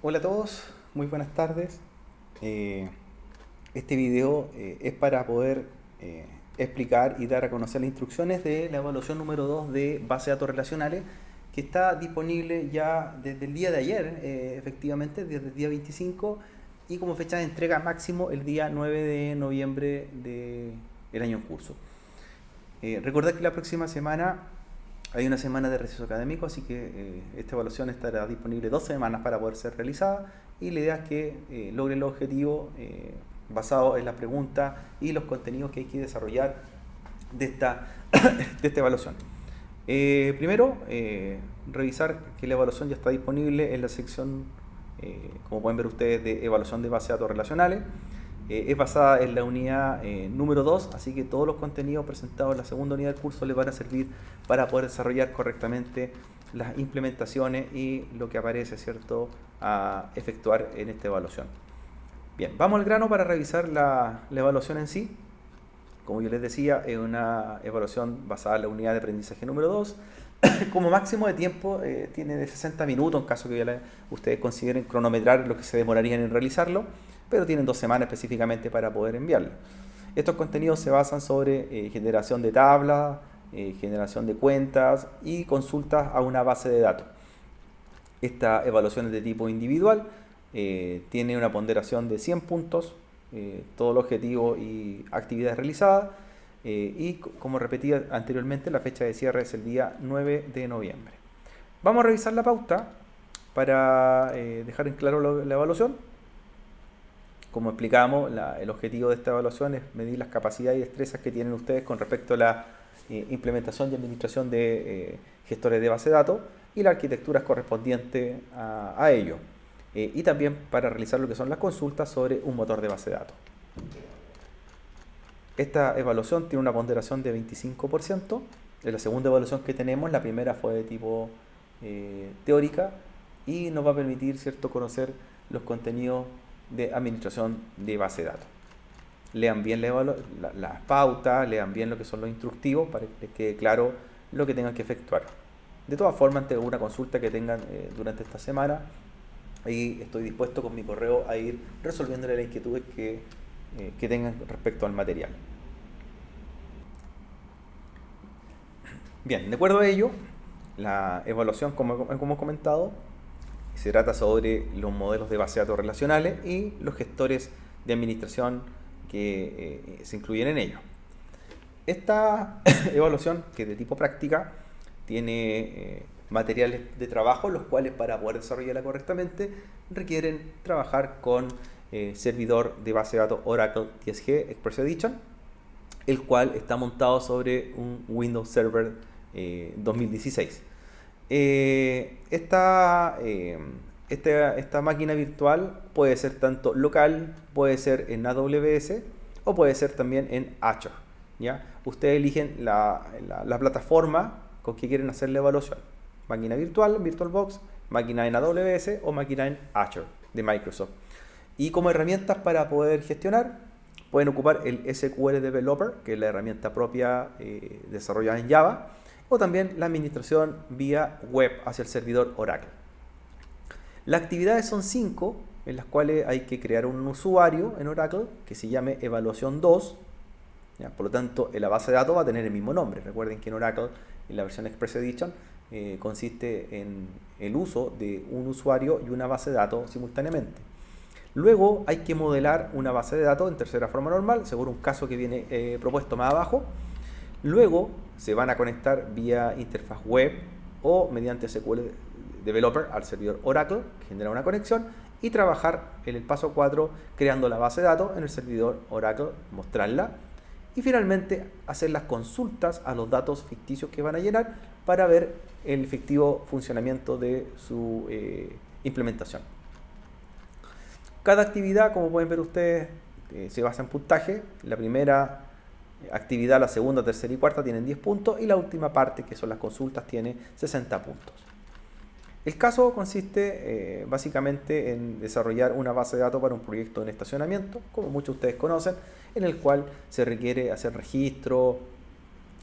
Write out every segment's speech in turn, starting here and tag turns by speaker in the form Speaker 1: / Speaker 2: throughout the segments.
Speaker 1: Hola a todos, muy buenas tardes. Eh, este video es para poder explicar y dar a conocer las instrucciones de la evaluación número 2 de base de datos relacionales, que está disponible ya desde el día de ayer, efectivamente, desde el día 25, y como fecha de entrega máximo el día 9 de noviembre del año en curso. Recordad que la próxima semana hay una semana de receso académico, así que esta evaluación estará disponible 2 semanas para poder ser realizada, y la idea es que logren el objetivo basado en las preguntas y los contenidos que hay que desarrollar de esta, de esta evaluación. Primero, revisar que la evaluación ya está disponible en la sección, como pueden ver ustedes, de evaluación de base de datos relacionales. Es basada en la unidad número 2, así que todos los contenidos presentados en la segunda unidad del curso les van a servir para poder desarrollar correctamente las implementaciones y lo que aparece, ¿cierto?, a efectuar en esta evaluación. Bien, vamos al grano para revisar la evaluación en sí. Como yo les decía, es una evaluación basada en la unidad de aprendizaje número 2. Como máximo de tiempo tiene de 60 minutos, en caso que ustedes consideren cronometrar lo que se demorarían en realizarlo, pero tienen 2 semanas específicamente para poder enviarlo. Estos contenidos se basan sobre generación de tablas, generación de cuentas y consultas a una base de datos. Esta evaluación es de tipo individual, tiene una ponderación de 100 puntos, todo el objetivo y actividades realizadas, y como repetí anteriormente, la fecha de cierre es el día 9 de noviembre. Vamos a revisar la pauta para dejar en claro la evaluación. Como explicamos, el objetivo de esta evaluación es medir las capacidades y destrezas que tienen ustedes con respecto a la implementación y administración de gestores de base de datos y las arquitecturas correspondientes a ello. Y también para realizar lo que son las consultas sobre un motor de base de datos. Esta evaluación tiene una ponderación de 25%. Es la segunda evaluación que tenemos. La primera fue de tipo teórica y nos va a permitir, ¿cierto?, conocer los contenidos de administración de base de datos. Lean bien las pautas, lean bien lo que son los instructivos para que les quede claro lo que tengan que efectuar. De todas formas, ante alguna consulta que tengan durante esta semana, ahí estoy dispuesto con mi correo a ir resolviéndole las inquietudes que tengan respecto al material. Bien, de acuerdo a ello, la evaluación, como hemos comentado, se trata sobre los modelos de base de datos relacionales y los gestores de administración que se incluyen en ello. Esta evaluación, que es de tipo práctica, tiene materiales de trabajo, los cuales para poder desarrollarla correctamente requieren trabajar con servidor de base de datos Oracle TSG Express Edition, el cual está montado sobre un Windows Server 2016. Esta máquina virtual puede ser tanto local, puede ser en AWS o puede ser también en Azure, ¿ya? Ustedes eligen la plataforma con que quieren hacer la evaluación. Máquina virtual, VirtualBox, máquina en AWS o máquina en Azure de Microsoft. Y como herramientas para poder gestionar, pueden ocupar el SQL Developer, que es la herramienta propia desarrollada en Java, o también la administración vía web hacia el servidor Oracle. Las actividades son 5, en las cuales hay que crear un usuario en Oracle que se llame evaluación 2. ¿Ya? Por lo tanto, la base de datos va a tener el mismo nombre. Recuerden que en Oracle, en la versión Express Edition, consiste en el uso de un usuario y una base de datos simultáneamente. Luego hay que modelar una base de datos en tercera forma normal, según un caso que viene propuesto más abajo. Luego se van a conectar vía interfaz web o mediante SQL Developer al servidor Oracle, que genera una conexión, y trabajar en el paso 4 creando la base de datos en el servidor Oracle, mostrarla, y finalmente hacer las consultas a los datos ficticios que van a llenar para ver el efectivo funcionamiento de su implementación. Cada actividad, como pueden ver ustedes, se basa en puntaje. La primera actividad, la segunda, tercera y cuarta tienen 10 puntos, y la última parte, que son las consultas, tiene 60 puntos. El caso consiste básicamente en desarrollar una base de datos para un proyecto en estacionamiento, como muchos de ustedes conocen, en el cual se requiere hacer registro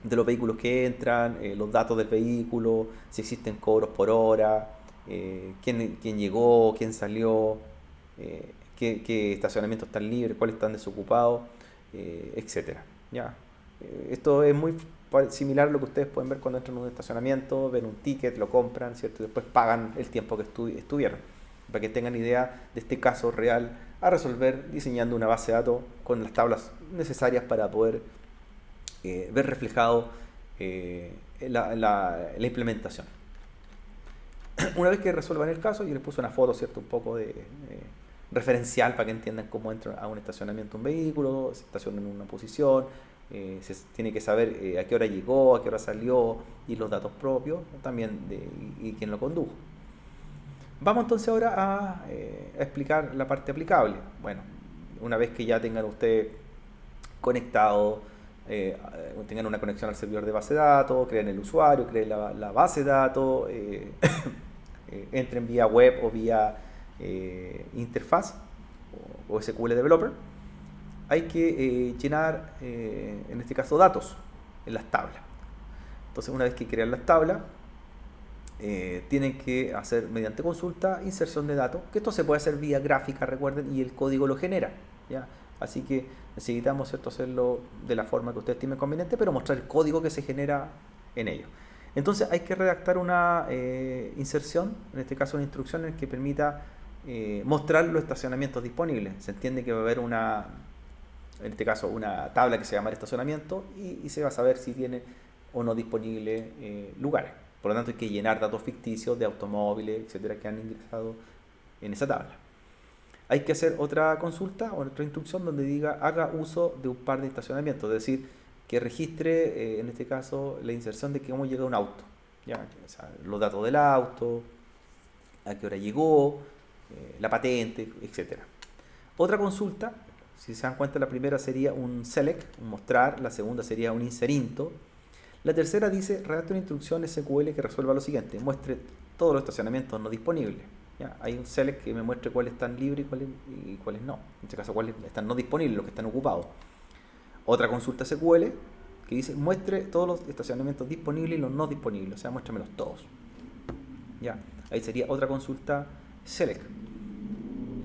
Speaker 1: de los vehículos que entran, los datos del vehículo, si existen cobros por hora, quién llegó, quién salió, qué estacionamientos están libres, cuáles están desocupados, etcétera. ¿Ya? Esto es muy similar a lo que ustedes pueden ver cuando entran a un estacionamiento, ven un ticket, lo compran, ¿cierto? Y después pagan el tiempo que estuvieron. Para que tengan idea de este caso real a resolver diseñando una base de datos con las tablas necesarias para poder ver reflejado la implementación. Una vez que resuelvan el caso, yo les puse una foto, ¿cierto? Un poco de referencial para que entiendan cómo entra a un estacionamiento un vehículo, se estaciona en una posición, se tiene que saber a qué hora llegó, a qué hora salió y los datos propios también y quién lo condujo. Vamos entonces ahora a explicar la parte aplicable. Bueno, una vez que ya tengan ustedes conectado, tengan una conexión al servidor de base de datos, creen el usuario, creen la base de datos, entren vía web o vía interfaz o SQL Developer, hay que llenar, en este caso, datos en las tablas. Entonces, una vez que crean las tablas, tienen que hacer mediante consulta inserción de datos, que esto se puede hacer vía gráfica, recuerden, y el código lo genera, ¿ya? Así que necesitamos, ¿cierto?, hacerlo de la forma que ustedes estimen conveniente, pero mostrar el código que se genera en ello. Entonces hay que redactar una inserción, en este caso una instrucción en que permita mostrar los estacionamientos disponibles. Se entiende que va a haber en este caso, una tabla que se llama estacionamiento y se va a saber si tiene o no disponible lugares. Por lo tanto, hay que llenar datos ficticios de automóviles, etcétera, que han ingresado en esa tabla. Hay que hacer otra consulta o otra instrucción donde diga haga uso de un par de estacionamientos, es decir, que registre, en este caso, la inserción de cómo llega un auto, ¿ya? O sea, los datos del auto, a qué hora llegó, la patente, etcétera. Otra consulta, si se dan cuenta, la primera sería un select, un mostrar, la segunda sería un inserinto. La tercera dice, redacte una instrucción SQL que resuelva lo siguiente, muestre todos los estacionamientos no disponibles. ¿Ya? Hay un select que me muestre cuáles están libres y cuáles no. En este caso, cuáles están no disponibles, los que están ocupados. Otra consulta SQL que dice, muestre todos los estacionamientos disponibles y los no disponibles, o sea, muéstramelos todos. ¿Ya? Ahí sería otra consulta select.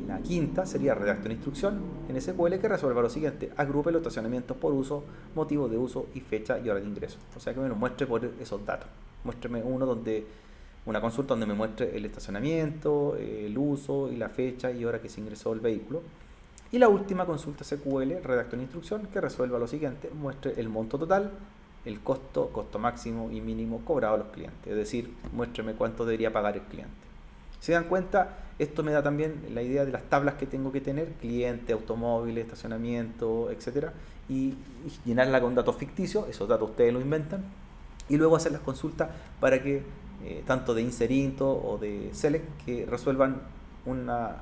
Speaker 1: La quinta sería redacte una instrucción en SQL que resuelva lo siguiente, agrupe los estacionamientos por uso, motivo de uso y fecha y hora de ingreso. O sea que me lo muestre por esos datos. Muéstreme una consulta donde me muestre el estacionamiento, el uso y la fecha y hora que se ingresó el vehículo. Y la última consulta SQL, redacte una instrucción que resuelva lo siguiente, muestre el monto total, el costo máximo y mínimo cobrado a los clientes. Es decir, muéstreme cuánto debería pagar el cliente. Si se dan cuenta, esto me da también la idea de las tablas que tengo que tener, cliente, automóviles, estacionamiento, etcétera, y llenarla con datos ficticios, esos datos ustedes los inventan, y luego hacer las consultas para que tanto de inserinto o de select que resuelvan una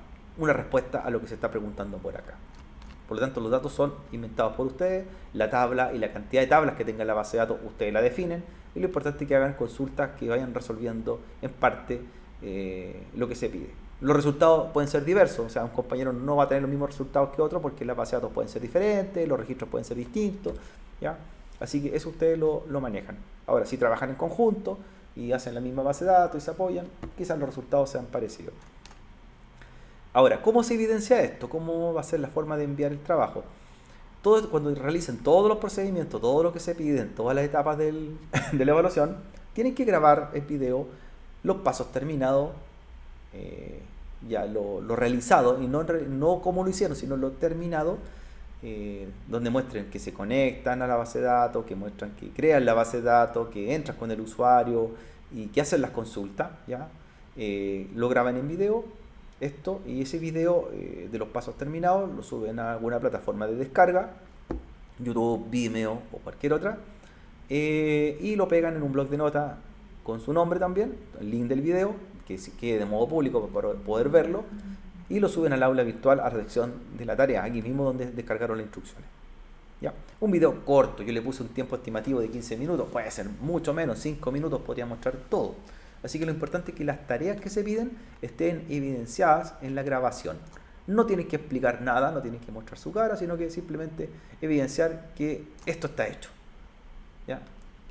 Speaker 1: respuesta a lo que se está preguntando por acá. Por lo tanto, los datos son inventados por ustedes, la tabla y la cantidad de tablas que tenga la base de datos ustedes la definen, y lo importante es que hagan consultas que vayan resolviendo en parte lo que se pide. Los resultados pueden ser diversos, o sea, un compañero no va a tener los mismos resultados que otro porque las bases de datos pueden ser diferentes, los registros pueden ser distintos, ¿ya? Así que eso ustedes lo manejan. Ahora, si trabajan en conjunto y hacen la misma base de datos y se apoyan, quizás los resultados sean parecidos. Ahora, ¿cómo se evidencia esto? ¿Cómo va a ser la forma de enviar el trabajo? Cuando realicen todos los procedimientos, todo lo que se pide en todas las etapas de la evaluación, tienen que grabar el video los pasos terminados, ya lo realizado, y no cómo lo hicieron, sino lo terminado, donde muestren que se conectan a la base de datos, que muestran que crean la base de datos, que entran con el usuario y que hacen las consultas, ¿ya? Lo graban en video, y ese video de los pasos terminados lo suben a alguna plataforma de descarga, YouTube, Vimeo o cualquier otra, y lo pegan en un blog de notas con su nombre también, el link del video, que quede de modo público para poder verlo, y lo suben al aula virtual a redacción de la tarea, aquí mismo donde descargaron las instrucciones. ¿Ya? Un video corto, yo le puse un tiempo estimativo de 15 minutos, puede ser mucho menos, 5 minutos podría mostrar todo. Así que lo importante es que las tareas que se piden estén evidenciadas en la grabación. No tienen que explicar nada, no tienen que mostrar su cara, sino que simplemente evidenciar que esto está hecho, ¿ya?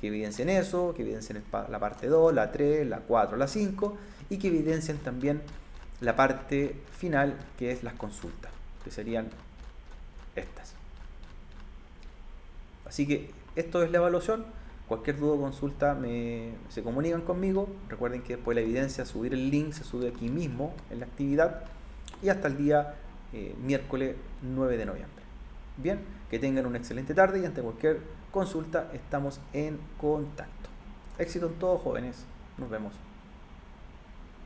Speaker 1: que evidencien eso, que evidencien la parte 2, la 3, la 4, la 5 y que evidencien también la parte final, que es las consultas, que serían estas. Así que esto es la evaluación. Cualquier duda o consulta se comunican conmigo. Recuerden que después de la evidencia, subir el link se sube aquí mismo en la actividad y hasta el día miércoles 9 de noviembre. Bien, que tengan una excelente tarde y ante cualquier consulta estamos en contacto. Éxito en todo, jóvenes. Nos vemos.